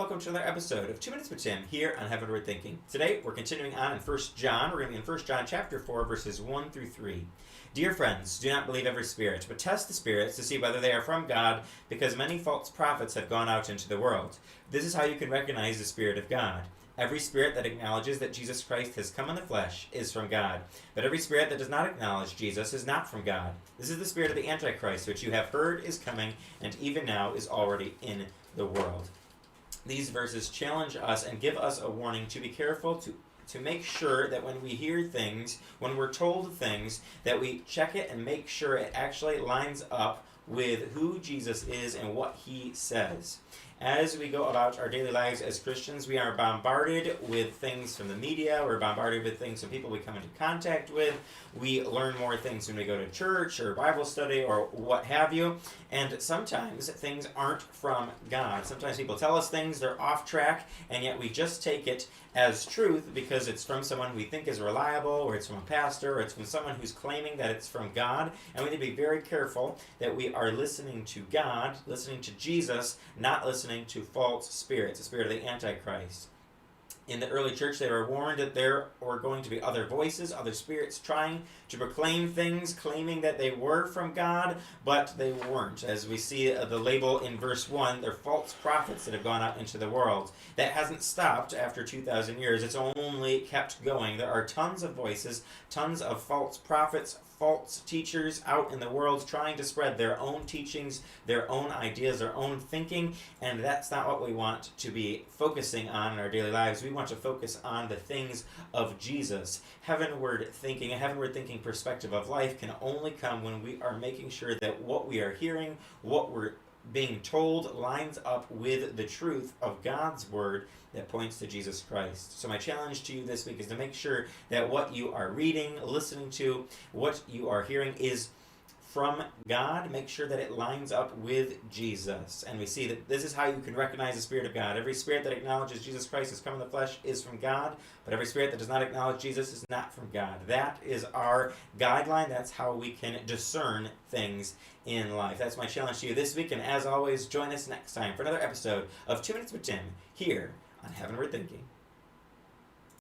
welcome to another episode of 2 Minutes with Tim here on Heavenward Thinking. Today, we're continuing on in 1 John. We're going to be in 1 John chapter 4, verses 1 through 3. Dear friends, do not believe every spirit, but test the spirits to see whether they are from God, because many false prophets have gone out into the world. This is how you can recognize the Spirit of God. Every spirit that acknowledges that Jesus Christ has come in the flesh is from God. But every spirit that does not acknowledge Jesus is not from God. This is the spirit of the Antichrist, which you have heard is coming, and even now is already in the world. These verses challenge us and give us a warning to be careful to make sure that when we hear things, when we're told things, that we check it and make sure it actually lines up with who Jesus is and what he says. As we go about our daily lives as Christians, we are bombarded with things from the media. We're bombarded with things from people we come into contact with. We learn more things when we go to church or Bible study or what have you. And sometimes things aren't from God. Sometimes people tell us things, they're off track, and yet we just take it as truth because it's from someone we think is reliable, or it's from a pastor, or it's from someone who's claiming that it's from God. And we need to be very careful that we are listening to God, listening to Jesus, not listening to false spirits, the spirit of the Antichrist. In the early church, they were warned that there were going to be other voices, other spirits trying to proclaim things, claiming that they were from God, but they weren't. As we see the label in verse 1, they're false prophets that have gone out into the world. That hasn't stopped after 2,000 years. It's only kept going. There are tons of voices, tons of false prophets, false teachers out in the world trying to spread their own teachings, their own ideas, their own thinking, and that's not what we want to be focusing on in our daily lives. We want to focus on the things of Jesus. Heavenward thinking, a heavenward thinking perspective of life can only come when we are making sure that what we are hearing, what we're being told lines up with the truth of God's word that points to Jesus Christ. So my challenge to you this week is to make sure that what you are reading, listening to, what you are hearing is from God. Make sure that it lines up with Jesus. And we see that this is how you can recognize the Spirit of God. Every spirit that acknowledges Jesus Christ has come in the flesh is from God, but every spirit that does not acknowledge Jesus is not from God. That is our guideline. That's how we can discern things in life. That's my challenge to you this week, and as always, join us next time for another episode of 2 Minutes with Tim here on Heavenward Thinking.